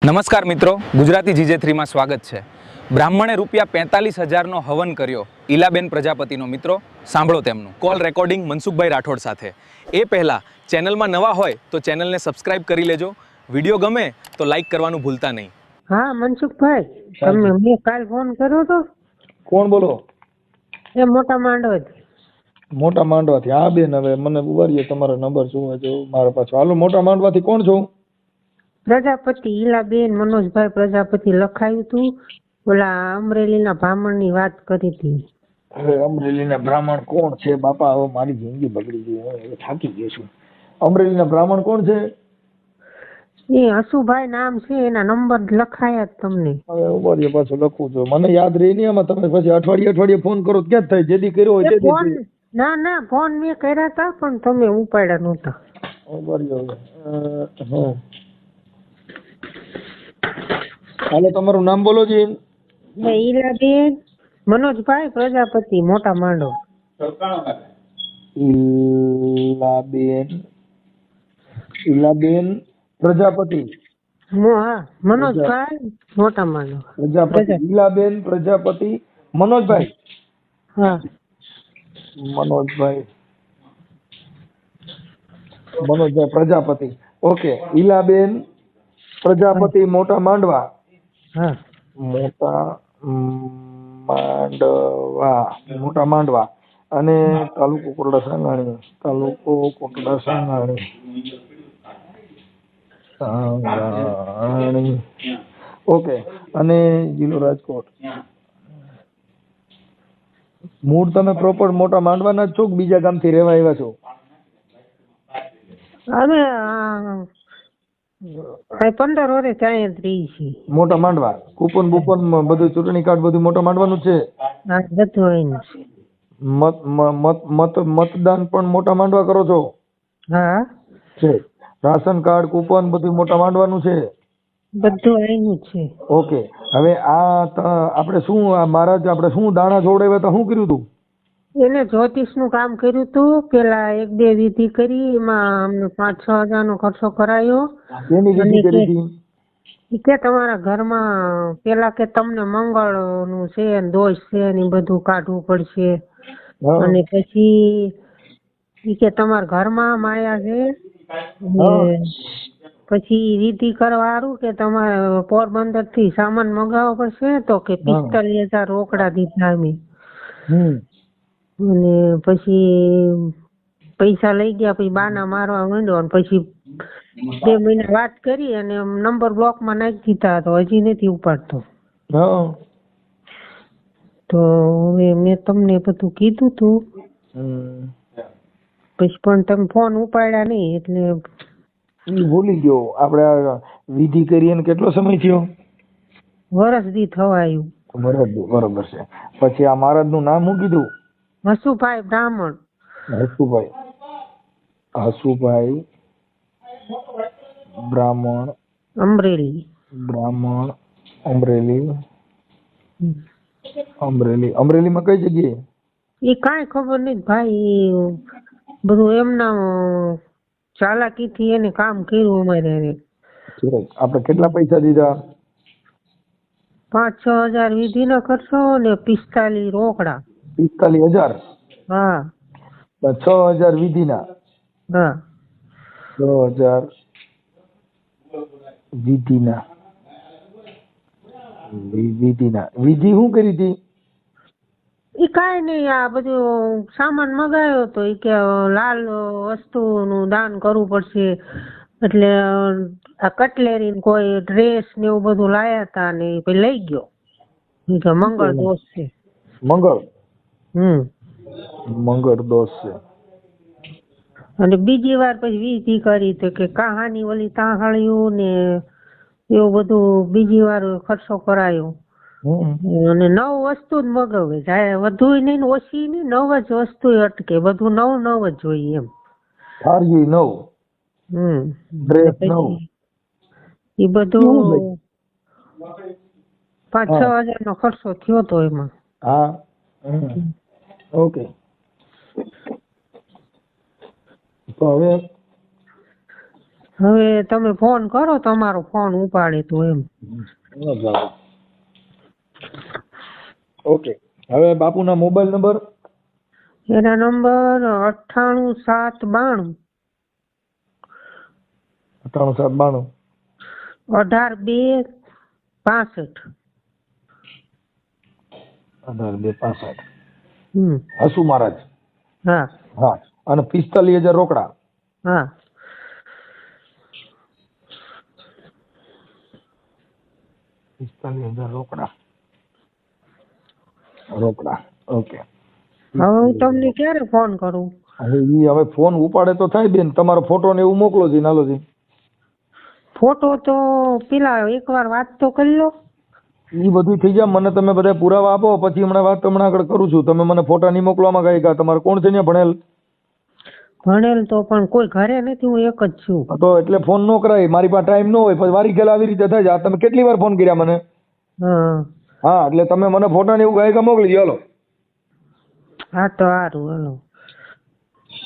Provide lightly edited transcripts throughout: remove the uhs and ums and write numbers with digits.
નમસ્કાર મિત્રો, ગુજરાતી GJ3માં સ્વાગત છે. બ્રાહ્મણે ₹45,000નો હવન કર્યો ઈલાબેન પ્રજાપતિનો. મિત્રો સાંભળો તેમનું કોલ રેકોર્ડિંગ મનસુખભાઈ રાઠોડ સાથે. એ પહેલાં ચેનલમાં નવા હોય તો ચેનલને સબસ્ક્રાઇબ કરી લેજો. વિડીયો ગમે તો લાઈક કરવાનું ભૂલતા નહીં. હા મનસુખભાઈ, તમે મેં કાલ ફોન કર્યો તો. કોણ બોલો? એ મોટા માંડવાથી. મોટા માંડવાથી? હા બેન, હવે મને ઉવારીએ તમારો નંબર શું હોય છે મારા પાછો. હાલો, મોટા માંડવાથી કોણ છો? પ્રજાપતિ ઈલાબેન મનોજભાઈ પ્રજાપતિ લખાયું હતું. ઓલા અમરેલીના બ્રાહ્મણની વાત કરી હતી. હવે અમરેલીના બ્રાહ્મણ કોણ છે બાપા? હવે મારી જિંદગી બગડી ગઈ, હું હવે થાકી ગયો છું. અમરેલીના બ્રાહ્મણ કોણ છે? એ હસુભાઈ નામ છે, એના નંબર લખાયા જ તમને. હવે ઉવારીએ પાછો લખું છું, મને યાદ રહી નહીં આમાં. તમે પછી અઠવાડિયે ફોન કરો ક્યાં થાય? જેદી કર્યો હોય તેદી. ફોન ના ફોન મેં કર્યા હતા પણ તમે ઉપાડ્યા નહોતા. ઉવારીએ હા. હાલો, તમારું નામ બોલો જી. ઈલાબેન મનોજભાઈ પ્રજાપતિ, મોટા માંડો. ઈલાબેન પ્રજાપતિ. હા, મનોજભાઈ મોટા માંડો પ્રજાપતિ. ઈલાબેન પ્રજાપતિ મનોજભાઈ. હા, મનોજભાઈ પ્રજાપતિ. ઓકે. ઈલાબેન પ્રજાપતિ, મોટા માંડવા. હા, મોટા માંડવા. અને તાલુકો કોટડા સાંગાણી. ઓકે. અને જિલ્લો રાજકોટ. મૂળ તમે પ્રોપર મોટા માંડવાના જ છો કે બીજા ગામથી રહેવા આવ્યા છો? અમે 15 વર્ષ ત્યાં જ રહી છીએ. મોટા માંડવા. કૂપન બુપન બધું, ચૂંટણી કાર્ડ બધું મોટા માંડવાનું છે? હા, બધું અહીંનું છે. મતદાન પણ મોટા માંડવા કરો છો? હા છે. રાશન કાર્ડ, કૂપન બધું મોટા માંડવાનું છે? બધું અહીંનું છે. ઓકે. હવે આપણે શું મહારાજ, આપણે શું દાણા જોડાવ્યા હતા, શું કર્યું હતું? એને જ્યોતિષ નું કામ કર્યું હતું. પેલા 1-2 વિધિ કરી, એમાં અમને 5-6 હજારનો ખર્ચો કરાયો. એની વિધિ કરી હતી? કે તમારા ઘરમાં પેલા કે તમને મંગળ નું છે, દોષ છે ને બધું કાઢવું પડશે. અને પછી કે તમારા ઘરમાં માયા છે. પછી વિધિ કરવા હારું કે તમારે પોરબંદર થી સામાન મંગાવવો પડશે. તો કે 45,000 રોકડા દીધા અમે. અને પછી પૈસા લઈ ગયા. પછી બાના મારવા માંડ્યો. પછી 2 મહિના વાત કરી અને નંબર બ્લોક માં નાખી દીધા. તો હજી નથી ઉપાડતો. તો હવે મેં તમને બધું કીધું તું, પછી પણ તમે ફોન ઉપાડ્યા નહીં એટલે ભૂલી ગયો. આપણે વિધિ કરી અને કેટલો સમય થયો? વરસ દી થવાયું. બરોબર છે. પછી આ મહારાજ નું નામ શું કીધું? હસુભાઈ બ્રાહ્મણ. હસુભાઈ બ્રાહ્મણ, અમરેલી. અમરેલીમાં કઈ જગ્યાએ? એ કાંઈ ખબર નહીં ભાઈ. બધું એમના ચાલાકીથી એને કામ કર્યું અમારે. આપણે કેટલા પૈસા દીધા? 5-6 હજાર વિધિ ના ખર્ચો ને 45 રોકડા. 45,000? હા. 6,000 વિધિના? હા. 6,000 વિધિના. વિધિ શું કરી હતી? એ કાંઈ નહીં, આ બધું સામાન મગાવ્યો તો એ કે લાલ વસ્તુનું દાન કરવું પડશે. એટલે આ કટલેરી કોઈ ડ્રેસ ને એવું બધું લાયા હતા ને એ લઈ ગયો. કે મંગળ દોષ છે. મંગળ દોષ છે. અને બીજી વાર પછી વિધિ કરી તો કે કહાની ઓલી તાહળ્યું ને એવું બધું બીજી વાર ખર્ચો કરાયો. અને 9 વસ્તુ જ મગાવે, જાય વધુ નહીં ઓછી નહીં, 9 જ વસ્તુ અટકે. બધું 9 જ જોઈએ એમ. થાળી 9, ડ્રેસ 9, એ બધું 5-6 હજાર નો ખર્ચો થયો તો એમાં. હા. ઓકે. તો હવે હવે તમે ફોન કરો, તમારો ફોન ઉપાડે તો એમ. ઓકે, હવે બાપુના મોબાઈલ નંબર? એના નંબર 98 792 18 2 65. 18 2 65. હસુ મહારાજ? હા હા. અને 45,000 રોકડા? હા. 45,000 રોકડા. રોકડા, ઓકે. હવે હું તમને ક્યારે ફોન કરું? હવે ફોન ઉપાડે તો થાય બેન, તમારો ફોટો ને એવું મોકલો જી, નાલોજી. ફોટો તો પેલા એકવાર વાત તો કરી લો. એ બધું થઈ જાય, મને તમે બધા પુરાવા આપો, પછી હમણાં વાત હમણાં આગળ કરું છું. તમે મને ફોટા નહીં મોકલવામાં કઈ કા તમારે કોણ છે ને ભણેલ? ભણેલ તો પણ કોઈ ઘરે નથી, હું એક જ છું. તો એટલે ફોન ન કરાય, મારી પાસે ટાઈમ ન હોય, પછી વારી ખેલા આવી રીતે થાય છે. આ તમે કેટલી વાર ફોન કર્યા મને? હા હા, એટલે તમે મને ફોટા ને એવું ગાયકા મોકલી દો. હાલો હા તો સારું. હાલો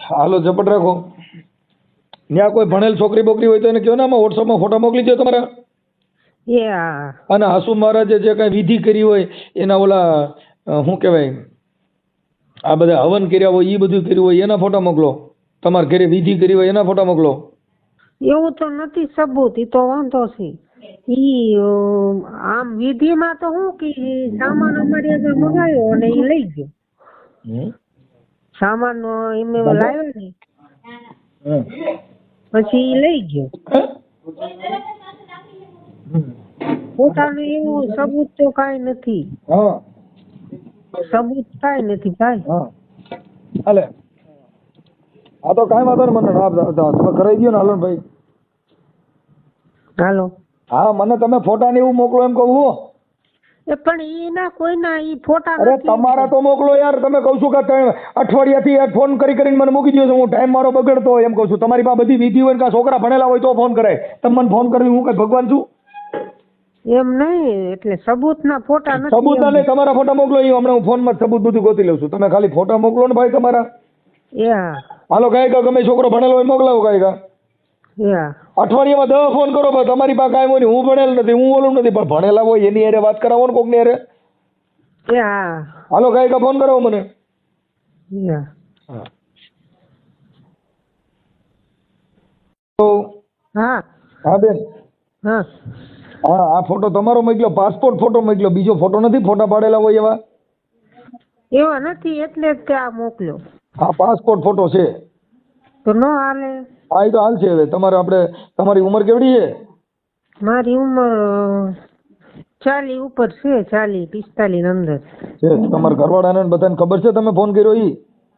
હાલો, ઝપટ રાખો. ત્યાં કોઈ ભણેલ છોકરી બોકરી હોય તો એને કહો ને, આમાં વોટ્સઅપમાં ફોટા મોકલી દો તમારા. એ હા. અને હાસુ મહારાજે જે કઈ વિધિ કરી હોય એના ઓલા શું કહેવાય, આ બધા હવન કર્યા હોય, એ બધું કર્યું હોય એના ફોટા મોકલો. તમારા ઘરે વિધિ કરી હોય એના ફોટા મોકલો. એવું તો નથી સબૂત, ઈ તો વાંધો છે. ઈ આમ વિધિમાં તો હું કે સામાન અમારી આગળ મંગાવ્યો અને ઈ લઈ ગયો. સામાન એમે લાવ્યો ને પછી ઈ લઈ ગયો. પોતાનું એવું સબૂત તો કાઈ નથી. હા, સબૂત કાઈ નથી ભાઈ. હા, હાલે. હા તો કાંઈ વાંધો નહીં, મને તમે કરાવી દો ને. હાલો ભાઈ. હાલો. હા, મને તમે ફોટા ને એવું મોકલો એમ કહું છું. એ પણ ઈ ના કોઈના ઈ ફોટા અરે નથી. તમારા તો મોકલો યાર. તમે કહું છું કે અઠવાડિયાથી ફોન કરીને મને મૂકી દો છો. હું ટાઈમ મારો બગડતો હોય એમ કહું છું. તમારી પાસે બધી વિધિ હોય ને છોકરા ભણેલા હોય તો ફોન કરાય. તમે મને ફોન કરી, હું કઈ ભગવાન છું? એમ નહીં, એટલે સબૂત ના ફોટા નથી. સબૂત ના નહીં, તમારા ફોટા મોકલો. એ હમણાં હું ફોનમાં સબૂત બધું ગોતી લઉં છું. તમે ખાલી ફોટા મોકલો ને ભાઈ તમારા. યા હાલો, ગાયકા ગમે છોકરો ભણેલો હોય મોકલાવો ગાયકા. યા અઠવાડિયામાં 10 ફોન કરો, પણ તમારી પાસે કાંઈ હોય નહીં. હું ભણેલ નથી, હું ઓલું નથી, પણ ભણેલા હોય એની હારે વાત કરાવો ને કોકની હારે. યા હાલો, ગાયકા ફોન કરાવો મને. યા હા હા બેન. હા. હા, આ ફોટો તમારો મોકલ્યો, પાસપોર્ટ ફોટો મોકલ્યો. બીજો ફોટો નથી, ફોટા પાડેલા હોય એવા? એવા નથી, એટલે જ તે આ મોકલ્યો. હા, પાસપોર્ટ ફોટો છે. તો નો હાલે? હા, એ તો હાલ છે. હવે તમારી ઉંમર કેવડી છે? મારી ઉંમર 40 ઉપર છે. 40-45 અંદર છે. તમારા ઘરવાળાને બધાને ખબર છે તમે ફોન કર્યો?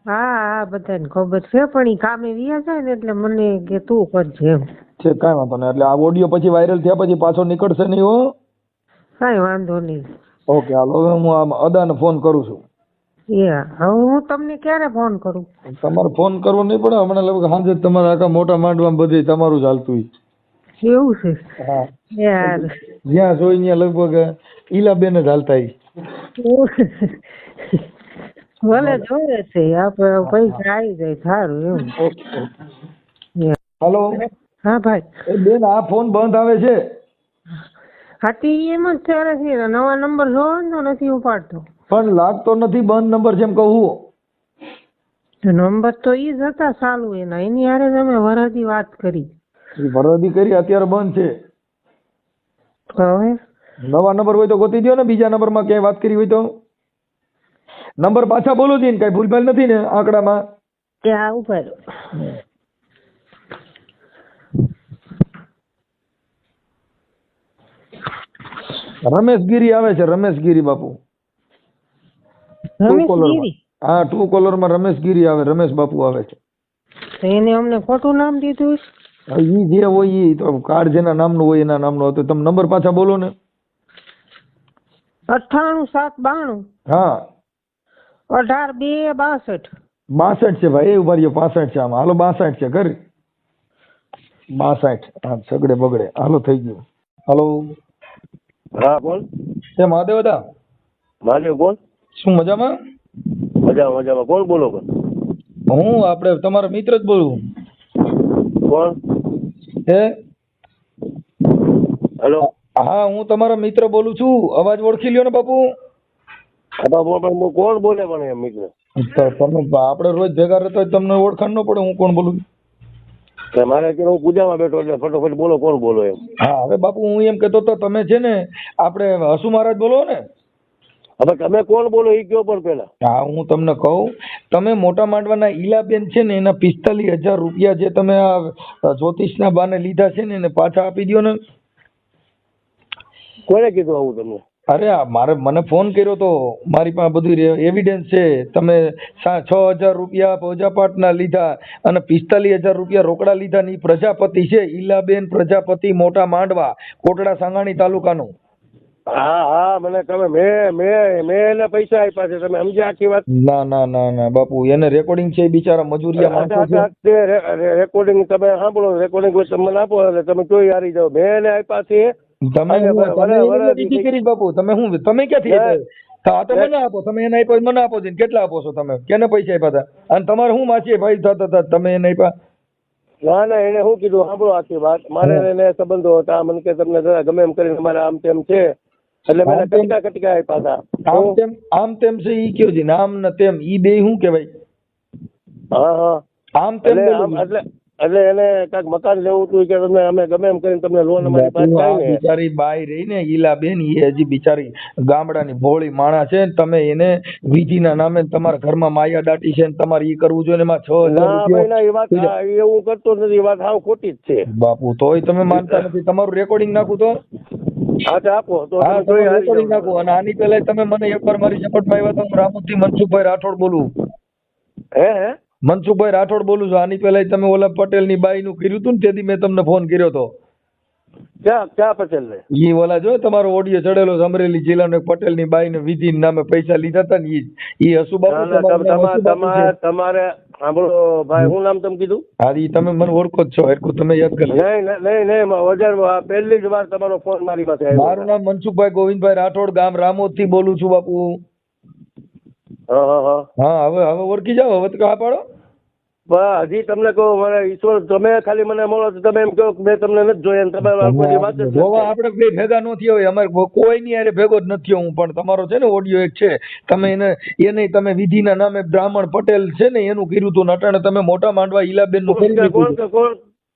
હા હા, બધાને ખબર છે, પણ ઈ કામે વ્યા જાય ને એટલે મને કે તું કરજે એમ. છે, કાંઈ વાંધો નહીં. એટલે આ ઓડિયો પછી વાયરલ થયા પછી પાછો નીકળશે નહીં હો? કાંઈ વાંધો નહીં. ઓકે, હાલો. હવે હું આ અદાને ફોન કરું છું. હવે હું તમને ક્યારે ફોન કરું? તમારે ફોન કરવો નહીં પડે હમણાં. લગભગ સાંજે તમારા આખા મોટા માંડવામાં બધે તમારું જ હાલતું હોય. એવું છે? હા, યાર જ્યાં જોઈ ત્યાં લગભગ ઈલાબેન જ હાલતા ભલે જોવે છે આપણે પૈસા આવી જાય સારું એમ. હાલો. હા ભાઈ. એ બેન, આ ફોન બંધ આવે છે. હાથી એમ જ ત્યારે છે, નવા નંબર જોવો ને તો નથી ઉપાડતો. પણ લાગતો નથી બંધ નંબર છે એમ કહું. નંબર તો ઈ જ હતા ચાલુ એના, એની હારે તમે વરદી વાત કરી. વરદી કરી, અત્યારે બંધ છે. હવે નવા નંબર હોય તો ગોતી દો ને. બીજા નંબરમાં ક્યાંય વાત કરી હોય તો નંબર પાછા બોલો જી. કઈ ભૂલભાલ નથી ને આંકડામાં? ત્યાં ઉપર રમેશગીરી આવે છે. રમેશગીરી બાપુ. રમેશગીરી? હા, ટ્રુ કોલર માં રમેશગીરી આવે. રમેશ બાપુ આવે છે. તો એને અમને ખોટું નામ દીધું? ઈ જે હોય ઈ તો કાર્ડ જેના નામનું હોય એના નામનું હતું. તમે નંબર પાછા બોલો ને. 98 792 હા, 18 2 62. 62 છે ભાઈ. એ ઉભા રહ્યો, 65 છે આમાં. હાલો, 62 છે. કરી 62. હા, સગડે બગડે. હાલો, થઈ ગયું. હાલો. હા બોલ. એ મહાદેવ હતા? મહાદેવ બોલ. શું મજામાં? મજામાં. કોણ બોલો? હું આપણે તમારો મિત્ર જ બોલું. કોણ? હે હેલો. હા હું તમારો મિત્ર બોલું છું. અવાજ ઓળખી લ્યો ને બાપુ. પણ કોણ બોલે પણ એમ મિત્ર? તો તમે આપણે રોજ ભેગા રહેતા હોય તમને ઓળખાણ ન પડે હું કોણ બોલું? મારે કે હું પૂજામાં બેઠો એટલે ફટોફટ બોલો કોણ બોલો એમ. હા હવે બાપુ હું એમ કહેતો તો તમે છે ને આપણે હસુ મહારાજ બોલો ને? હવે તમે કોણ બોલો એ કયો પણ પેલા. હા હું તમને કહું, તમે મોટા માંડવાના ઈલાબેન છે ને એના 45,000 રૂપિયા જે તમે આ જ્યોતિષના બાને લીધા છે ને એને પાછા આપી દો ને. કોને કીધું આવું તમને? અરે મને ફોન કર્યો તો, મારી પાસે બધું એવિડન્સ છે. તમે 6,000 રૂપિયા પૂજાપાઠના લીધા અને 45,000 રૂપિયા રોકડા લીધા ને ઈ પ્રજાપતિ છે ઈલાબેન પ્રજાપતિ મોટા માંડવા કોટડા સાંગાણી તાલુકાનું. હા હા મને તમે મેં એને પૈસા આપ્યા છે. તમે સમજ્યા આખી વાત? ના ના ના ના બાપુ એને રેકોર્ડિંગ છે બિચારા મજૂરિયા માણસો છે. રેકોર્ડિંગ તમે સાંભળો, રેકોર્ડિંગ મને આપો એટલે તમે જોઈ હારી જાઓ. મેં એને આપ્યા છે. તમે વિધિ કરી બાપુ. તમે ક્યાંથી આપ્યા? તો મને આપો. તમે એને આપ્યો મને આપો છો. કેટલા આપો છો તમે? કેને પૈસા આપ્યા હતા? અને તમારે શું માછી ભાઈ થતા હતા તમે એને આપ્યા? ના ના એને શું કીધું સાંભળો આખી વાત. મારે એને સંબંધો હતા. મને કે તમને જરા ગમે એમ કરીને મારે આમ તેમ છે એટલે મેં કટકા આપ્યા હતા. આમ તેમ છે ઈ કયો છે ને આમ ને તેમ ઈ બે શું કહેવાય? હા હા આમ તેમ એટલે એને કાંઈક મકાન લેવું હતું કે તમે અમે ગમે એમ કરીને તમને લોન અમારી પાસે થાય ને. બિચારી બાઈ રહી ને ઈલાબેન ઈ હજી બિચારી ગામડાની ભોળી માણસ છે. તમે એને વિધિના નામે તમારા ઘરમાં માયા દાટી છે ને તમારે ઈ કરવું જોઈએ ને એમાં 6,000 એ વાત એવું કરતો નથી. એ વાત સાવ ખોટી જ છે બાપુ. તોય તમે માનતા નથી. તમારું રેકોર્ડિંગ નાખું તો હા તો આપો તો રેકોર્ડિંગ નાખું. અને આની પહેલા તમે મને એકવાર મારી ઝપટમાં આવ્યા હતા. હું રામોદથી મનસુખભાઈ રાઠોડ બોલું. હે મનસુખભાઈ રાઠોડ બોલું છું. આની પહેલા તમે ઓલા પટેલની બાઈનું કર્યું હતું ને તેથી મેં તમને ફોન કર્યો હતો. ક્યાં પટેલ ને? ઈ ઓલા જો તમારો ઓડિયો ચડેલો છે અમરેલી જિલ્લાનો પટેલની બાઈને વિધિ નામે પૈસા લીધા હતા ને ઈ હસુ બાપુ. તમારે સાંભળો ભાઈ, શું નામ તમે કીધું? હા ઈ તમે મને ઓળખો જ છો. હરકું તમે યાદ કરી. નહીં પહેલી જ વાર તમારો ફોન મારી પાસે આવ્યો. મારું નામ મનસુખભાઈ ગોવિંદભાઈ રાઠોડ, ગામ રામોદથી બોલું છું બાપુ. હા હવે ઓળખી જાઓ. હવે તો હા પાડો. હજી તમને કહું મારે ઈશ્વર તમે ખાલી મને મળો તો તમે એમ કહો કે મેં તમને નથી જોયા. તમે વાત જ આપણે બે ભેગા ન થયા હોય. અમારે કોઈ ની હારે ભેગો જ નથી હું. પણ તમારો છે ને ઓડિયો એક છે. તમે એને તમે વિધિના નામે બ્રાહ્મણ પટેલ છે ને એનું કર્યું હતું. અટાણે તમે મોટા માંડવા ઈલાબેન નું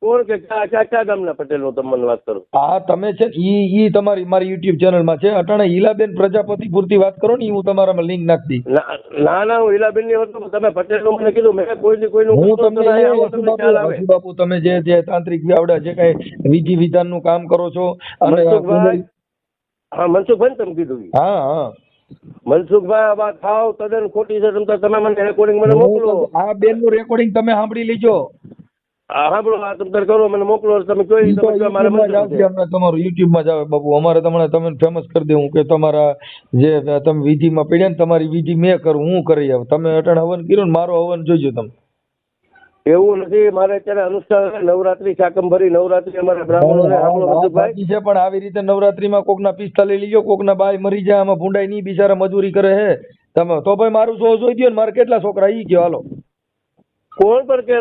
કોણ કે ક્યાં ગામના પટેલ નું તમે વાત કરો? હા તમે છે ઈ તમારી મારી યુટ્યુબ ચેનલ માં છે. અટાણે ઈલાબેન પ્રજાપતિ પૂરતી વાત કરો ને હું તમારામાં લિંક નાખી દી. ના હું ઈલાબેન ની વાત કરું. તમે પટેલ નું મને કીધું. મેં કોઈનું હું તમને બાપુ તમે જે તાંત્રિક વ્યાવડા જે કઈ વિધિ વિધાન નું કામ કરો છો અને હા મનસુખભાઈ તમે કીધું. હા મનસુખભાઈ આ વાત થાવ તદ્દન ખોટી છે. તમે મને રેકોર્ડિંગ મને મોકલો. આ બેન નું રેકોર્ડિંગ તમે સાંભળી લેજો. સાંભળો આ તમે કરો મને મોકલો. તમે જોઈ તમારું યુટ્યુબ માં જ આવે બાપુ. અમારે તમને ફેમસ કરી દેવું કે તમારા જે તમે વિધિમાં પડ્યા ને તમારી વિધિ મેં કરું હું કરી આવું. તમે અટાણે હવન કર્યું ને મારો હવન જોઈજો તમે. એવું નથી. મારે અત્યારે અનુષ્ઠાન નવરાત્રી શાકંભરી નવરાત્રી અમારે બ્રાહ્મણોને છે. પણ આવી રીતે નવરાત્રીમાં કોકના 45 લઈ લો, કોકના બાય મરી જાય. આમાં ભૂંડાઈ નહીં બિચારા મજૂરી કરે હે. તમે તો ભાઈ મારું શો જોઈ દો ને. મારે કેટલા છોકરા ઈ ગયો હાલો. કોણ કે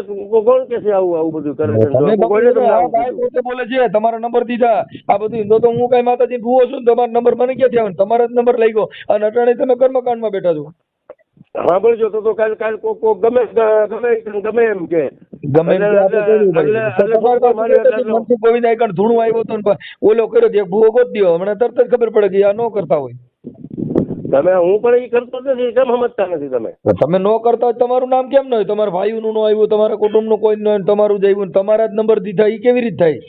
છે આવું બધું કરે છે? બોલે છે તમારા નંબર દીધા આ બધું તો હું કઈ માતાજી ભૂવો છું ને તમારો નંબર મને ક્યાંથી આવે? તમારા જ નંબર લઈ ગયો અને અટાણે તમે કર્મકાંડમાં બેઠા છો. હા બોલજો તો કાલ ગમે એમ કે ગોવિંદ આઈકણ ધૂણું આવ્યો હતો ઓલો કર્યો છે ભૂવો ગોત દો. હમણાં તરત જ ખબર પડે કે આ ન કરતા હોય. તમે હું પણ એ કરતો નથી. કેમ સમજતા નથી તમે ન કરતા હોય તમારું નામ કેમ ન હોય? તમારા ભાઈઓનું ન આવ્યું, તમારા કુટુંબનું કોઈ ન હોય, તમારું જ આવ્યું. તમારા જ નંબર દીધા એ કેવી રીતે થાય?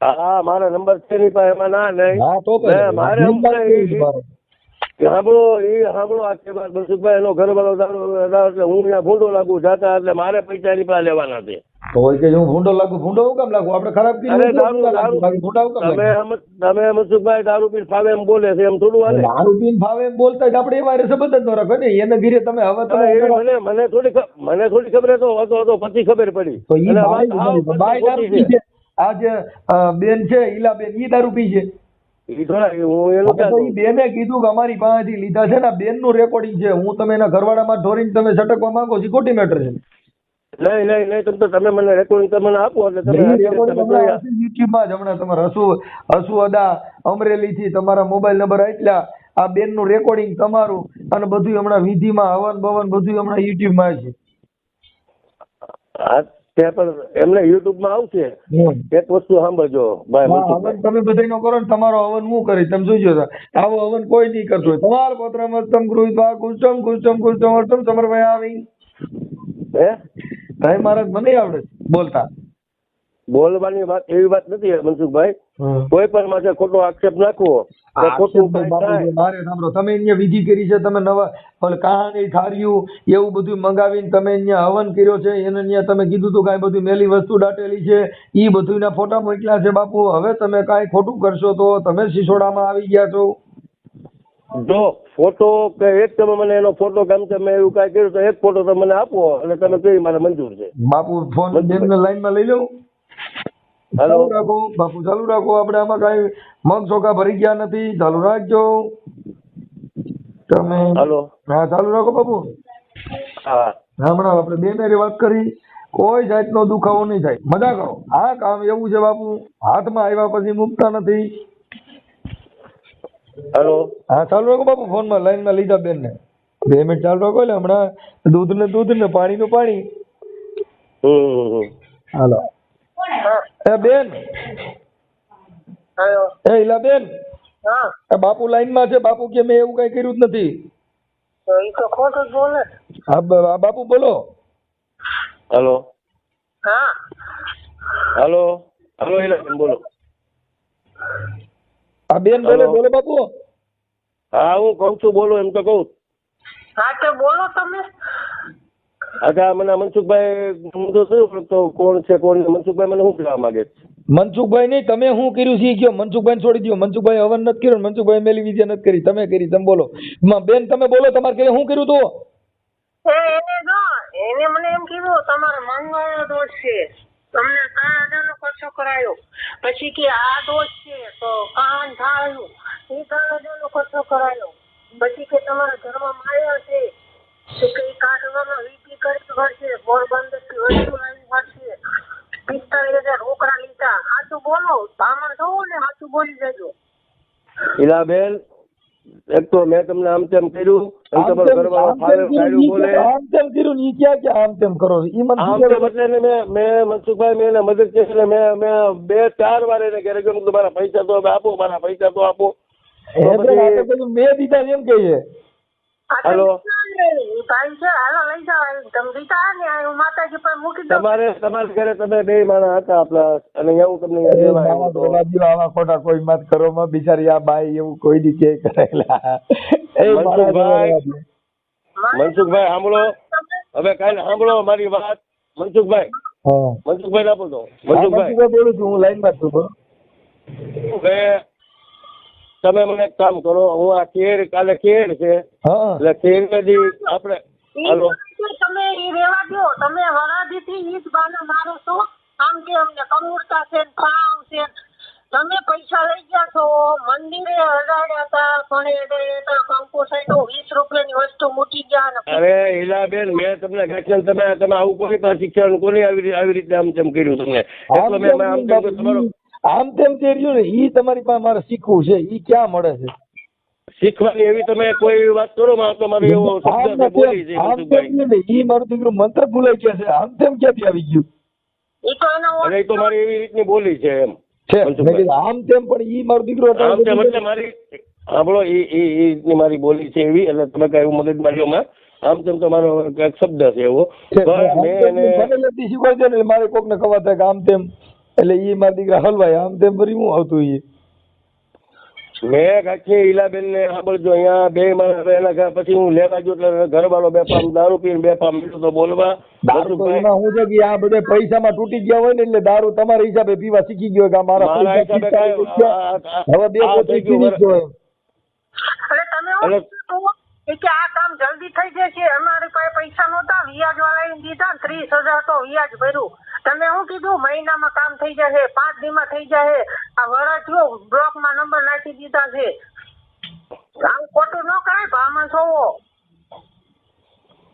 હા મારા નંબર છે નહીં પણ એમાં ના નહીં. હા તો મારે સાંભળો આખી વાત મનસુખભાઈ એનો ઘરવાળો એટલે હું ત્યાં ભૂંડો લાગુ જાતા એટલે મારે પૈસા ની પાસે લેવાના છે. તો કે હું ભૂંડો લાગુ હું કામ લાગુ? આપણે ખરાબ તમે મનસુખભાઈ દારૂ પીને ફાવે એમ બોલે છે એમ થોડું હાલે? દારૂ પીને ફાવે એમ બોલતા આપણે એ વારે સંબંધ જ ન રાખો ને. એને ઘીરે તમે હવે મને થોડી ખબર હતો પછી ખબર પડી. આ જે બેન છે ઈલાબેન ઈ દારૂ પી છે. બેને કીધું કે અમારી પાસેથી લીધા છે ને બેન નું રેકોર્ડિંગ છે. હું તમે એના ઘરવાળામાં ઢોરીને તમે સટકવા માંગો છો ખોટી મેટર છે. નહીં તમે મને રેકોર્ડિંગ તમને આપો એટલે તમે યુટ્યુબમાં જ હમણાં તમારે હસુ અદા અમરેલી થી તમારા મોબાઈલ નંબર આટલા આ બેન નું રેકોર્ડિંગ તમારું અને બધું હમણાં વિધિમાં હવન બવન બધું હમણાં યુટ્યુબમાં છે. હા ત્યાં પણ એમને યુટ્યુબમાં આવશે. એક વસ્તુ સાંભળજો ભાઈ મનસુખભાઈ, હવન તમે બધાનો કરો ને તમારો હવન હું કરી તમે જોજો આવો હવન કોઈ નહીં કરતો તમારા પત્રમસ્તમ ગૃહીત્વા કુષ્ટમ કુષ્ટમ કુષ્ટમ અર્થમ સમર્પયામિ. હે ભાઈ મહારાજ મને આવડે છે બોલતા. બોલવાની વાત એવી વાત નથી મનસુખભાઈ, કોઈ પણ માથે ખોટો આક્ષેપ નાખવો તો ખોટું થાય. મારે સાંભળો તમે અહીંયા વિધિ કરી છે, તમે નવા કહાની થાળીયું એવું બધું મંગાવીને તમે અહીંયા હવન કર્યો છે, એને અહીંયા તમે કીધું હતું કાંઈ બધું મેલી વસ્તુ દાટેલી છે એ બધુંના ફોટા મોકલ્યા છે બાપુ. હવે તમે કાંઈ ખોટું કરશો તો તમે સિસોડામાં આવી ગયા છો. જો ફોટો કે એક તમે મને એનો ફોટો ગમ છે મેં એવું કાંઈ કર્યું તો એક ફોટો તમે મને આપો એટલે તમે કહી મારે મંજૂર છે. બાપુ ફોન બેનને લાઈનમાં લઈ લઉં. ચાલુ રાખો બાપુ, ચાલુ રાખો. આપણે આમાં કાંઈ મગ ચોખા ભરી ગયા નથી, ચાલુ રાખજો તમે. હાલો, હા ચાલુ રાખો બાપુ. હા હમણાં આપણે બે મેરી વાત કરી, કોઈ જાતનો દુખાવો નહીં થાય, મજા કરો. આ કામ એવું છે બાપુ, હાથમાં આવ્યા પછી મૂકતા નથી. હાલો, હા ચાલુ રાખો બાપુ. ફોનમાં લાઈનમાં લીધા બેન ને 2 મિનિટ ચાલુ રાખો. એટલે હમણાં દૂધ ને પાણી નું પાણી. હાલો એ બેન, એ ઈલા બેન, બાપુ લાઈન માં છે. બાપુ કે મેં એવું કઈ કર્યું જ નથી. હા બાપુ બોલો. હાલો, હાલો, હાલો ઈલા બોલો. આ બેન બોલે, બોલો બાપુ. હા હું કઉ છું બોલો એમ તો કઉ. હા તો બોલો તમે. અચ્છા મને મનસુખભાઈ હું તો શું ઓળખતો કોણ છે કોણ નહીં. મનસુખભાઈ મને શું કહેવા માંગે છે? મનસુખભાઈ નહીં, તમે શું કર્યું છે કયો. મનસુખભાઈ છોડી દો. મનસુખભાઈ હવન નથી કર્યો, મનસુખભાઈ મેલી વિદ્યા નથી કરી, તમે કરી. તમે બોલો બેન, તમે બોલો તમારે ઘરે શું કર્યું તું. એને મને એમ કીધું તમારે મંગળનો દોષ છે, તમને 3,000 ખર્ચો કરાયો. પછી કે આ દોષ છે તો કાન થાળ્યું, એ 3,000 ખર્ચો કરાયો. પછી કે તમારા ઘરમાં માયા છે તો કઈ કાઢવામાં વિધિ કરવી પડશે, પોરબંદર થી વસ્તુ લાવી પડશે, 45,000 રોકડા લીધા. સાચું બોલો, બ્રાહ્મણ થવું ને સાચું બોલી જજો. ઈલાબેન, એક તો મેં તમને આમ તેમ કર્યું, તમારો ઘરવાળો ફાયલું બોલે આમ તેમ કર્યું ને, ઈ ક્યાં આમ તેમ કરો છો. ઈ મને આમ તેમ એટલે મેં મનસુખભાઈ મેં એને મદદ કરી એટલે મેં 2-4 વાર એને ઘરે ગયું મારા પૈસા તો આપો, મારા પૈસા તો આપો. મેં દીધા એમ કહીએ. હાલો, ભાઈ છે, હાલો લઈ જાઓ. તમે દીધા ને હું માતાજી પર મૂકી દઉં. તમારા ઘરે તમે 2 માણસ હતા આપણા, અને અહીંયા હું તમને લેવા આવ્યો હતો. આવા ખોટા કોઈ મત કરો માં, બિચારી આ બાઈ એવું કોઈ દી કે કરેલા. મનસુખભાઈ સાંભળો, હવે કાલે સાંભળો મારી વાત. મનસુખભાઈ ના બોલો. મનસુખભાઈ બોલું છું, હું લાઈન માં છું. તમે મને એક કામ કરો, હું આ કાલે કેર છે એટલે કેર માંથી આપણે હાલો તમે એ રેવા દો. તમે હરાદી થી ઈ જ બાને મારો છો. આમ કે અમને કમુરતા છે, ફાવ છે. તમે પૈસા લઈ ગયા છો, મંદિરે હડાડ્યા હતા, પણ કંકુ સાઈડ 20 રૂપિયાની વસ્તુ મૂકી ગયા. અરે હીલાબેન, મેં તમને ગાંઠિયા તમે આવું કોઈ પણ શિક્ષણ કોને આવી રીતે આમ તેમ કર્યું તમને? એટલે મેં આમ તેમ તમારો આમ તેમ કર્યું ને, ઈ તમારી પાસે મારે શીખવું છે. ઈ ક્યાં મળે છે શીખવાની? એવી તમે કોઈ વાત કરો માં તો મારે એવો શબ્દ બોલી છે. ઈ મારું દીકરું મંત્ર ભૂલાઈ ગયા છે. આમ તેમ ક્યાંથી આવી ગયું? અરે એ તો મારી એવી રીતની બોલી છે એમ. આમ તેમ પણ ઈ મારું દીકરો આમ તેમ એટલે મારી સાંભળો, એ રીતની મારી બોલી છે એવી. એટલે તમે કઈ એવું મગજ માર્યોમાં આમ તેમ તો મારો એક શબ્દ છે એવો. શીખવાડી દે ને મારે કોક ને ખબર થાય કે આમ તેમ, એટલે ઈ મારા દીકરા હલવાય. આમ તેમ ફરી હું આવતું ઈ મેં કાંઈ ઈલાબેન ને સાંભળજો, અહીંયા 2 માણસ એના ઘર પછી હું લેવા ગયો એટલે ઘરવાળો 2 પામ દારૂ પીને 2 પામ મીઠું તો બોલવા. હું છે કે આ બધા પૈસામાં તૂટી ગયા હોય ને, એટલે દારૂ તમારા હિસાબે પીવા શીખી ગયો કે મારા હિસાબે હવે 2 પોતે પીવી જ હોય. કે આ કામ જલ્દી થઈ જશે, અમારી પાસે પૈસા નહોતા, વ્યાજ વાળા દીધા, 30,000 તો વ્યાજ ભર્યું. તમે શું કીધું મહિનામાં કામ થઈ જશે, 5 દીમાં થઈ જશે. આ વડા થયો, બ્લોક માં નંબર નાખી દીધા છે. આમ ખોટું ન કરાય, બ્રાહ્મણ છો.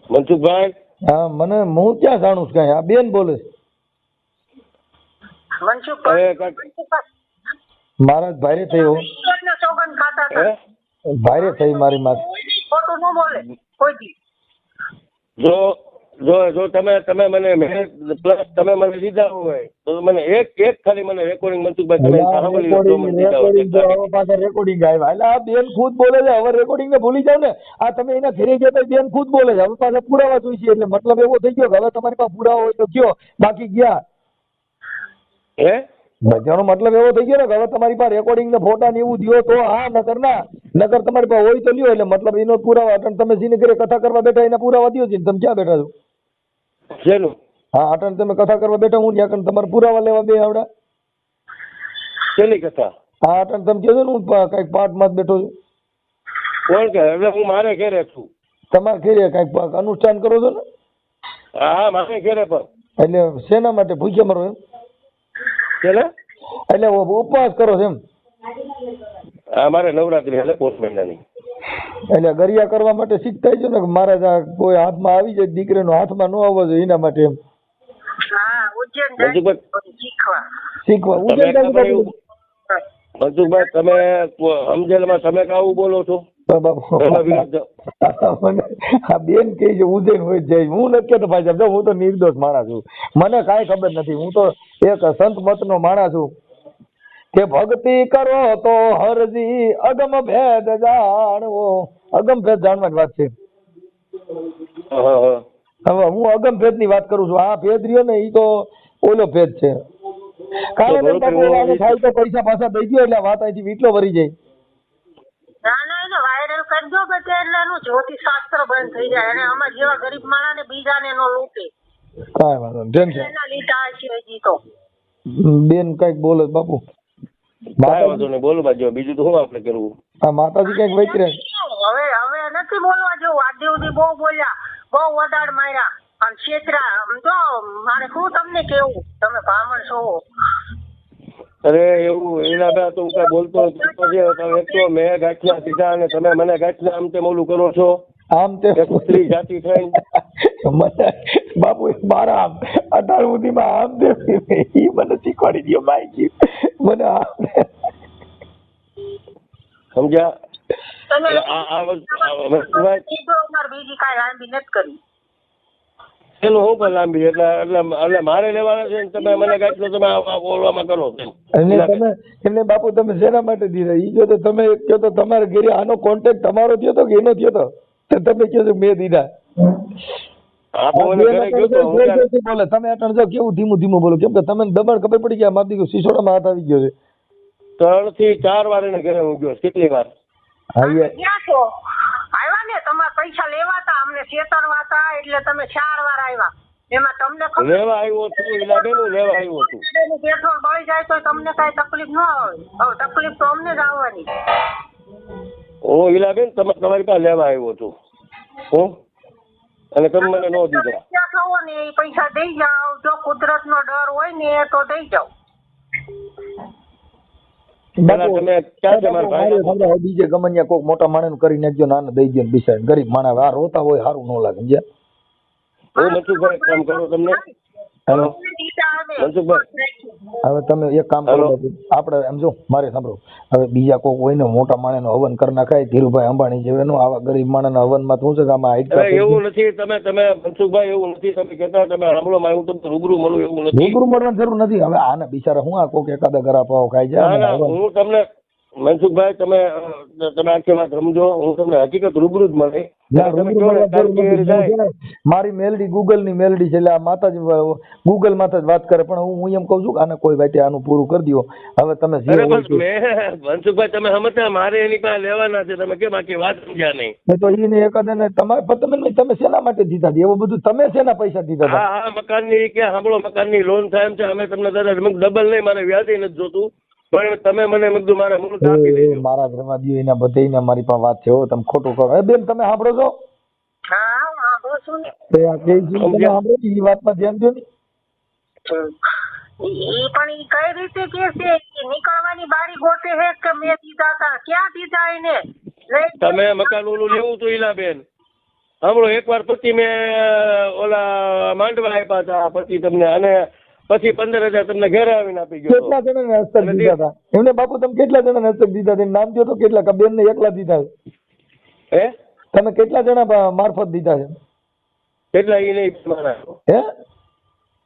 મનસુખભાઈ હા મને હું ક્યાં જાણું છું કાંઈ, આ બેન બોલે છે. મનસુખભાઈ હવે કાંઈક- મનસુખભાઈ મારા જ ભાઈરે થયો, ઈશ્વરના સોગંદ ખાતા હતા. હે ભાઈરે થઈ મારી માથે. ખોટું ન બોલે કોઈ દી. જો જો જો તમે મને પ્લસ તમે મને દીધા હોય તો મને એક ખાલી મને રેકોર્ડિંગ મનસુખભાઈ તમે સાંભળી લો તો મને દીધા હોય એક ખાલી. પાછા રેકોર્ડિંગ આવ્યા એટલે આ બેન ખુદ બોલે છે. હવે રેકોર્ડિંગ ને ભૂલી જાવ ને, આ તમે એના ઘરે ગયા તા બેન ખુદ બોલે છે. હવે પાછા પુરાવા જોઈશે એટલે મતલબ એવો થઈ ગયો કે હવે તમારી પાસે પુરાવા હોય તો કયો, બાકી ગયા. હે બધાનો મતલબ એવો થઈ ગયો ને કે હવે તમારી પાસે રેકોર્ડિંગ ને ફોટા ને એવું દ્યો તો હા, નકર ના. નકર તમારી પાસે હોય તો લ્યો એટલે મતલબ એનો પુરાવા. અટણ તમે જેને ઘરે કથા કરવા બેઠા એના પુરાવા દ્યો છે ને તમે ક્યાં બેઠા છો? શેનું? હા અટણ તમે કથા કરવા બેઠા હું ત્યાં કણ તમારે પુરાવા લેવા બે આવડા. શેની કથા? હા અટણ તમે કહેજો ને હું કઈક પાઠમાં જ બેઠો છું. કોણ કે? એટલે હું મારે ઘેરે છું. તમારે ઘરે કઈક અનુષ્ઠાન કરો છો ને? હા મારે ઘેરે પણ. એટલે શેના માટે ભૂખ્યા મરો એમ? એટલે એટલે ઉપવાસ કરો છો એમ? હા મારે નવરાત્રી એટલે પોષ મહિનાની. એટલે ગરિયા કરવા માટે શીખતા છો ને કે મારા ત્યાં કોઈ હાથમાં આવી જાય, દીકરીનો હાથમાં ન આવવા જોઈએ એના માટે એમ હા ઉજ્જૈન મનસુખભાઈ શીખવા. શીખવા. તમે ખબર એવું મનસુખભાઈ તમે સમજેલમાં તમે કાવું બોલો છો? એના વિરુદ્ધ આ બેન કહે છે ઉજ્જૈન હોય જ જાય. હું નથી કહેતો ભાઈ સાહેબ, જો હું તો નિર્દોષ માણસ છું, મને કાંઈ ખબર નથી. હું તો એક સંત મતનો માણસ છું કે ભક્તિ કરો તો હરજી અગમ ભેદ જાણવો. અગમ ભેદ જાણવાની વાત છે. હા, હા. હવે હું અગમ ભેદ ની વાત કરું છું. આ ભેદ રહ્યો ને એ તો ઓલો ભેદ છે. કારણ કે બાપુ આને થાય તો પૈસા પાછા દઈ દો એટલે વાત અહીંથી વીટલો વરી જાય. ના ના એને વાયરલ કરજો બધે એટલે એનું જ્યોતિષ શાસ્ત્ર બંધ થઈ જાય અને અમાર જેવા ગરીબ માણસને બીજાને નો લૂંટે. કાંઈ વાંધો નહીં, ટેન્શન. એના લીધા છે હજી તો. બેન કઈક બોલે છે બાપુ. કાંઈ વાંધો નહીં, બોલો બાજુ બીજું તો શું આપણે કરવું? આ માતાજી કઈક વૈતરે હવે હવે નથી બોલવા જેવું. આજે સુધી બહુ બોલ્યા, બહુ વડાડ માર્યા અને છેતરા. જો મારે શું તમને કેવું, તમે બ્રાહ્મણ છો. અરે એવું એના બે તો હું કઈ બોલતો નથી. એક તો મેં ગાંઠિયા દીધા અને તમે મને ગાંઠિયા આમ તેમ ઓલું કરો છો. આમ તે એક સ્ત્રી જાતિ થઈને મને બાપુ મારા આમ 18 સુધીમાં આમ તે ઈ મને શીખવાડી દયો માઈકી મને આમ સમજ્યા? તમે એટલે આ વસ્તુ કીધું અમારે બીજી કાંઈ લાંબી નથી કરી. એનું હું પણ લાંબી એટલે મારે લેવાના છે ને તમે મને ગાંઠલો તમે આ બોલવામાં કરો છો. અને તમે એમને બાપુ તમે શેના માટે દીધા? ઈ જો તો તમે કહો તો તમારા ઘરે આનો કોન્ટેક્ટ તમારો થયો તો કે એનો થયો તો તમે કહો છો મેં દીધા. હા તો મને ઘરે ગયો તો હું ત્યારે બોલે તમે અટણ જો કેવું ધીમું ધીમું બોલો, કેમ કે તમે દબાણ ખબર પડી ગયા મારી દીકરો શીશોડામાં હાથ આવી ગયો છે. 3 થી 4 વાર એને ઘરે હું ગયો. કેટલી વાર? હા યાર ક્યાં છો? આવ્યા ને તમારે પૈસા લેવા હતા, અમને છેતરવા હતા એટલે તમે 4 વાર આવ્યા. એમાં તમને ખબર લેવા આવ્યો છું ઈલાબેન, હું લેવા આવ્યો છું. પેટ્રોલ બળી જાય તો તમને કાંઈ તકલીફ ન આવે. હવે તકલીફ તો અમને જ આવવાની. હું ઈલાબેન તમારી પાસે લેવા આવ્યો છું હું, અને તમે મને ન દીધા. ત્યાં થવો ને એ પૈસા દઈ જાઓ. જો કુદરતનો ડર હોય ને તો દઈ જાઓ. પેલા તમે ક્યાં છે મારા ભાઈ? બીજે ગમનિયા કોક મોટા માણસ કરી નાખજો, નાના દઈ દો બિચાર ગરીબ માણસ આ રોતા હોય સારું ન લાગે. સમજ્યા? હું મનસુખભાઈ કામ કરો તમને. હેલો મનસુખભાઈ, હવે તમે એક કામ કરો બાપુ, આપણે એમ જો મારે સાંભળો, હવે બીજા કોક હોય ને મોટા માણસનો હવન કરી નાખાય, ધીરુભાઈ અંબાણી જેવાનું આવા ગરીબ માણસના હવનમાં શું છે કે આમાં હાઈટ અરે એવું નથી. તમે મનસુખભાઈ એવું નથી તમે કહેતા. તમે સાંભળો હું તમને રૂબરૂ મળું એવું નથી. રૂબરૂ મળવાની જરૂર નથી. હવે આને બિચારા હું આ કોક એકાદા ગરા પાવ ખાઈ ના જાય. ના હું તમને મનસુખભાઈ તમે આખી વાત સમજો. હું તમને હકીકત રૂબરૂ જ મળે. તમે કહો ને તારકી જાય. મારી મેલડી ગૂગલ ની મેલડી છે એટલે આ માતાજી ગૂગલ માંથી જ વાત કરે, પણ હું એમ કઉ છું કે આને કોઈ વાતે આનું પૂરું કરી દો. હવે તમે જે અરે હોય બસ મેં મનસુખભાઈ તમે સમજતા મારે એની પાસે લેવાના છે. તમે કેમ આખી વાત સમજ્યા નહીં? તે તો એને એકાદાને તમે શેના માટે દીધા હતા? એવું બધું તમે શેના પૈસા દીધા હતા? હા મકાનની કે સાંભળો મકાનની લોન થાય એમ છે. અમે તમને દાદા ડબલ નહીં, મારે વ્યાજે નથી જોતું, પણ તમે મને મેં કીધું મારે મુહૂર્ત આપી દેજો. મારા ઘરમાં દો એના બધાયને મારી પાસે વાત છે. હો તમે ખોટું કરો. એ બેન તમે સાંભળો છો? હા વાંધો શું ને. તો આ કે છે તમે સાંભળો છો? એ વાતમાં ધ્યાન દો ને. ઈ પણ ઈ કઈ રીતે કે છે? ઈ નીકળવાની બારી ગોતે છે કે મેં દીધા હતા? ક્યાં દીધા એને? તમે મકાન ઓલું લેવું હતું ઈલાબેન? સાંભળો, એકવાર પછી મેં ઓલા માંડવા આપ્યા હતા, પછી તમને, અને પછી 15,000 તમને ઘરે આવીને આપી ગયો કેટલા હતો. જણાને હસ્તક દીધા હતા એમને બાપુ? તમે કેટલા જણાને હસ્તક દીધા હતા? નામ દો તો કેટલા? કે બેન ને એકલા દીધા છે? હે તમે કેટલા જણા મારફત દીધા છે? કેટલા? એ નહીં, 2 માણસ. હે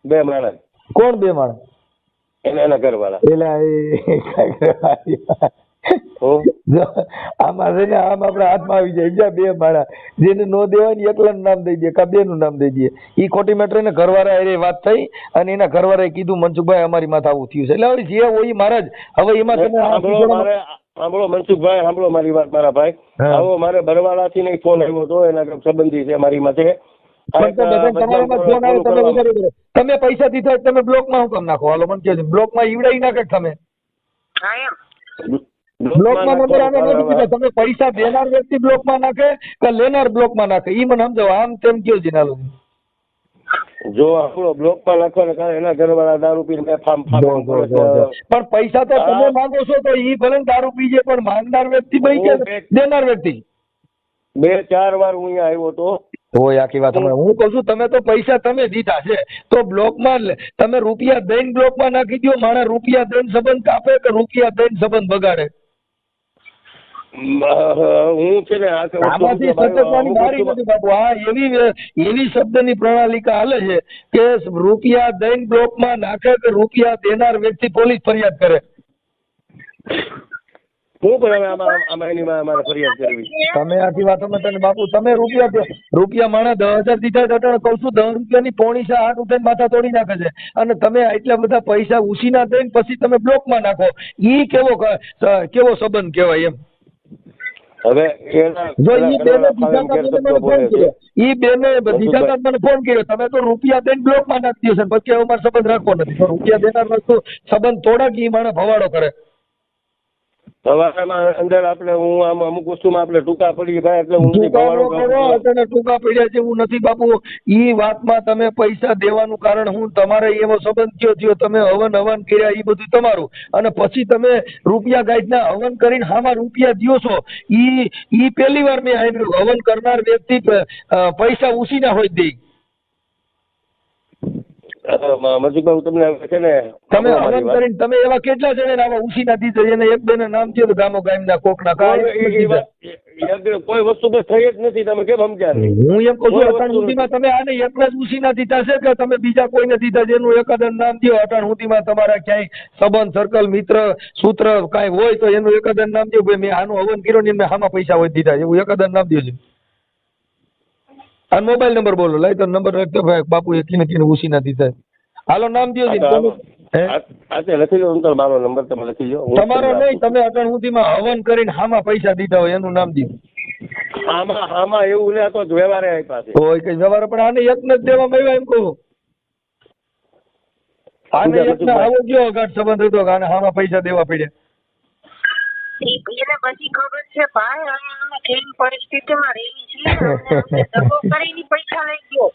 2 માણસ. કોણ 2 માણસ? એના ઘરવાળા. એલા હું જો આમાં છે ને, આમ આપડે હાથમાં આવી જાય બીજા 2 માણસ જેને નો દેવાય ને એકલાનું નામ દઈ દે, કા 2 નું નામ દઈ દે. ઈ ખોટી મેટર ને ઘરવાળા એ વાત થઈ અને એના ઘરવાળાએ કીધું મનસુખભાઈ અમારી માથે આવું થયું છે. એટલે હવે જે હોય મહારાજ, હવે એમાં તમે સાંભળો મનસુખભાઈ, સાંભળો મારી વાત મારા ભાઈ. આવો મારે બરવાળાથી નહીં ફોન આવ્યો હતો, એના સંબંધી છે મારી માથે. તમે પૈસા દીધા તમે બ્લોકમાં હું કામ નાખો? હાલો મને કહો, બ્લોકમાં ઈવડાઈ નાખે તમે? બ્લોકમાં નંબર આને નથી દીધા. તમે પૈસા દેનાર વ્યક્તિ બ્લોકમાં નાખે કે લેનાર બ્લોકમાં નાખે? ઈ મને સમજાવો. આમ તેમ કયો છે નાલો? જો આપણો બ્લોકમાં નાખવાને કારણે એના ઘરવાળા દારૂ પીને પણ પૈસા તો તમે માંગો છો તો ઈ ભલે દારૂ પીજે, પણ માંગનાર વ્યક્તિ ભાઈ કે દેનાર વ્યક્તિ? 2-4 વાર હું અહીંયા આવ્યો હતો. હોય આખી વાત હમણાં હું કહું છું. તમે તો પૈસા તમે દીધા છે તો બ્લોકમાં તમે રૂપિયા દઈને બ્લોકમાં નાખી દો. માણસ રૂપિયા દઈને સંબંધ કાપે કે રૂપિયા દઈને સંબંધ બગાડે? હું છે ને આમાંથી સતતવાની મારી નથી બાપુ. આ એવી શબ્દની પ્રણાલિકા હાલે છે કે રૂપિયા દઈને બ્લોકમાં નાખે કે રૂપિયા દેનાર વ્યક્તિ પોલીસ ફરિયાદ કરે. હું પણ આમાં એની મારે ફરિયાદ કરવી. તમે આખી વાતોમાં તને બાપુ તમે રૂપિયા માણસ 10,000 દીધા અટાણે કહું છું 10 રૂપિયાની પોણીસા હાથ ઉઠાઈને માથા તોડી નાખે છે, અને તમે એટલા બધા પૈસા ઉછીના દઈને પછી તમે બ્લોકમાં નાખો. ઈ કેવો સંબંધ કહેવાય એમ? હવે જો ઈ બેને દીધા મને ફોન કર્યો, તમે તો રૂપિયા દઈને બ્લોકમાં નાખી દો છો, પછી અમારે સંબંધ રાખવો નથી. રૂપિયા દેનાર વસ્તુ સંબંધ તોડા કે ઈ માણસ ભવાડો કરે. સવારમાં અંદર આપણે હું આમ અમુક વસ્તુમાં આપણે ટૂંકા પડી ભાઈ, એટલે હું ટૂંકા પડ્યા છે હું નથી બાપુ. ઈ વાતમાં તમે પૈસા દેવાનું કારણ હું? તમારે એવો સંબંધ કયો થયો, તમે હવન કર્યા, એ બધું તમારું, અને પછી તમે રૂપિયા ગાઈડના હવન કરીને હામાં રૂપિયા દ્યો છો. ઈ પહેલી વાર મેં સાંભળ્યું. હવન કરનાર વ્યક્તિ પૈસા ઉછીના હોય દે. મનસુખભાઈ તમને છે ને, તમે હવન કરીને તમે એવા કેટલા જણા આવા ઉછીના દીધા? એને એક બે નામ થયું ગામો ગામના કોકના કોઈ વસ્તુ બસ થઈ જ નથી. તમે કેમ સમજ્યા? હું એમ કહું છું અટાણ સુધીમાં તમે આને એક જ ઉછીના દીધા છે કે તમે બીજા કોઈને દીધા? જેનું એકાદન નામ દો અટાણ સુધીમાં. તમારા ક્યાંય સંબંધ સર્કલ મિત્ર સૂત્ર કાંઈ હોય તો એનું એકાદન નામ દો. મેં આનું હવન કર્યો ને મેં આમાં પૈસા હોય દીધા, એવું એકાદન નામ દો છે. આ મોબાઈલ નંબર બોલો, લાઈ તો નંબર રાખતો ભાઈ. બાપુ એકીને કીને ઉછીના દીધા. હાલો નામ દો. લખી લો મારો નંબર, તમે લખી લો. તમારો નહીં, તમે અટાણ સુધીમાં હવન કરીને હામાં પૈસા દીધા હોય એનું નામ દો. આમાં એવું ને તો વ્યવહારે આપ્યા છે. હોય કઈ વ્યવહાર, પણ આને એક જ દેવામાં આવ્યા એમ કહું. આને એક ને આવો ગયો અગાઢ સંબંધ હતો કે આને હામાં પૈસા દેવા પડ્યા. એને બધી ખબર છે ભાઈ, અમે કેવી પરિસ્થિતિમાં રહી છીએ, દગો કરીને પૈસા લઈ ગયો.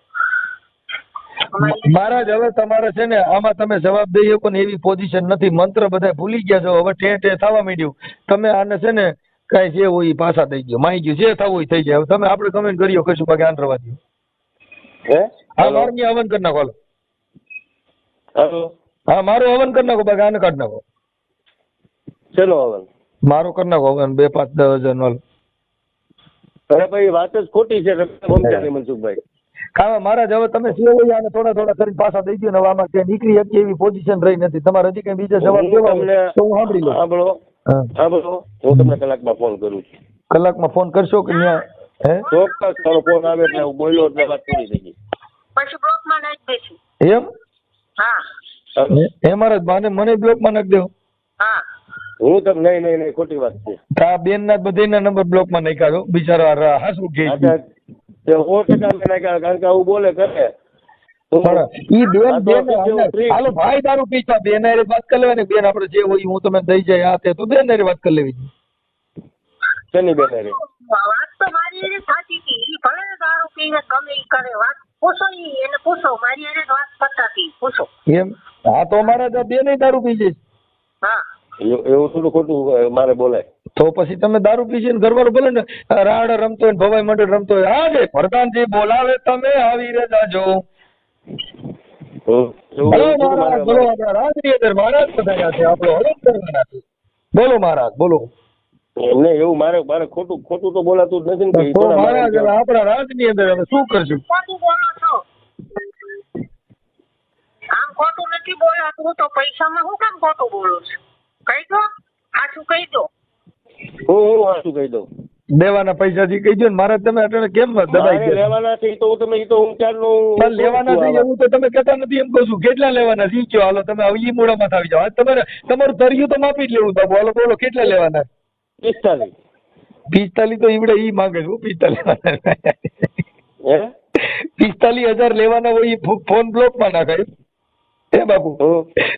મહારાજ હવે તમારે છે ને આમાં તમે જવાબ દઈ શકો ને એવી પોઝિશન નથી. મંત્ર બધા ભૂલી ગયા છો, હવે ઠે થવા માંડ્યું. તમે આને છે ને કઈ જે હોય પાછા દઈ ગયો, માહી ગયું, જે થવું હોય થઈ જાય. હવે તમે આપણે કમેન્ટ કર્યો કશું બાકી આન રવા દો. હા મારું હવન કરી નાખો. હા મારું હવન કરી નાખો, બાકી આને કાઢી નાખો. ચલો હવન મારો કરી નાખો હવન 2, 5, 10 હજાર. અરે ભાઈ વાત જ ખોટી છે મનસુખભાઈ. હા મહારાજ હવે તમે જે હોય આને થોડા કરીને પાછા દઈ દો ને. હવે આમાં ક્યાં નીકળી શકીએ એવી પોઝિશન રહી નથી. તમારે હજી કઈ બીજા જવાબ દેવા તો હું સાંભળી લઉં. સાંભળો, હું તમને કલાકમાં ફોન કરું છું. કલાકમાં ફોન કરશો કે ચોક્કસ મારો ફોન આવે એટલે હું બોલ્યો એટલે વાત પૂરી થઈ ગઈ. પછી બ્લોકમાં નાખી દેશું. એમ? હા એ મહારાજ મને બ્લોકમાં નાખી દેવો. હા હું તમને નહીં ખોટી વાત છે. આ બેન ના બધાના નંબર બ્લોકમાં નાખ્યા દો. બિચારા હાસુ કે 100% નાખ્યા, કારણ કે આવું બોલે કરે. ઈ બેન હાલો ભાઈ દારૂ પીતા બેન વાત કરી લેવાની. બેન આપણે જે હોય હું તમે દઈ જાય આ તે તો બેન વાત કરી લેવી. શેની બેન? વાત તો મારી એને સાચી હતી. ઈ ભલે દારૂ પીને ગમે ઈ કરે, વાત પૂછો એને પૂછો. મારી એને વાત કરતા હતી, પૂછો એમ. હા તો મારા બેન દારૂ પી છે. હા એવું થોડું ખોટું મારે બોલાય. તો પછી તમે દારૂ પીસીને ઘરવાળો ભલે ને રાડ રમતો હોય ને ભવાઈ મંડળ રમતો હોય, હા જે પ્રધાનજી બોલાવે તમે આવી રે જાજો. બોલો મહારાજ, બોલો આપણા રાજની અંદર મહારાજ પધાર્યા છે, આપણો હવન કરવાના છે. બોલો મહારાજ, બોલો. એમને એવું મારે ખોટું તો બોલાતું જ નથી ને કે તો થોડા મહારાજ મારે હવે આપણા રાજની અંદર હવે શું કરશું? ખોટું બોલો છો, આમ ખોટું નથી બોલાતું તો પૈસામાં હું કેમ ખોટું બોલું છું? કહી દો, સાચું કહી દો. હું શું કહી દઉં? દેવાના પૈસા જે કહી દો ને મહારાજ, તમે અટાણે કેમ દબાઈ મારે ગયા? લેવાના છે ઈ તો તમે ઈ તો હું ક્યારનું પણ લેવાના છે એવું તો તમે કહેતા નથી, એમ કહું છું. કેટલા લેવાના છે ઈ કયો? હાલો તમે હવે ઈ મૂળામાં આવી જાઓ. આજ તમારું તરિયું તો માપી જ લેવું બાબુ. હાલો બોલો કેટલા લેવાના? 45. 45 તો ઈવડે ઈ માંગે છે. 45 હે 45,000 લેવાના હોય ઈ ફોન બ્લોકમાં નાખાય. હે બાપુ,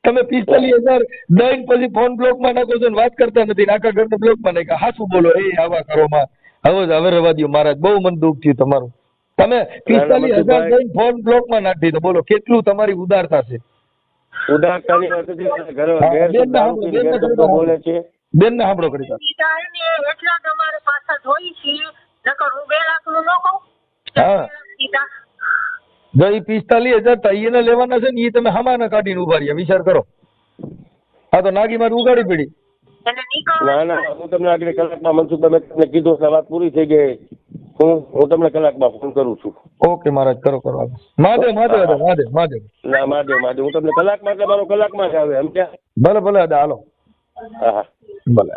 તમે 45,000 દઈને પછી ફોન બ્લોકમાં નાખો છો ને વાત કરતા નથી ને આખા ઘરને બ્લોકમાં નાખ્યા. હાચું બોલો એ આવા કરોમાં. હવે રવા દ્યો મહારાજ, બહુ મન દુઃખ થયું તમારું. તમે 45,000 દઈને ફોન બ્લોકમાં નાખી દીધો. બોલો કેટલું તમારી ઉદારતા છે. ઉદારતાની વાત નથી, ઘરે હા, ઘેર બેન ના દારૂ પીને સાંભળો, ઘેર શબ્દો બોલે છે. બેન ને સાંભળો કરી વાત. ઈ થાય ને એટલા તમારે પાછા જોઈ છીએ, નકર હું 2 લાખનું ન કહું. હા. સીધા જો ઈ 45,000 તૈયાર લેવાના છે ને ઈ તમે હમાના કાઢીને ઉભા રહ્યા. વિચાર કરો. હા તો નાગી મારી ઉગાડી પડી. એને નીકળવા ના ના, હું તમને આગળ કલાકમાં મનસુખભાઈ મેં તમને કીધું એટલે વાત પૂરી થઈ ગઈ. હું તમને કલાકમાં ફોન કરું છું. ઓકે મહારાજ, કરો. મહાદેવ મહાદેવ મહાદેવ મહાદેવ. ના મહાદેવ હું તમને કલાકમાં એટલે મારો કલાકમાં જ આવે એમ ક્યાં. ભલે હાલો. હા ભલે.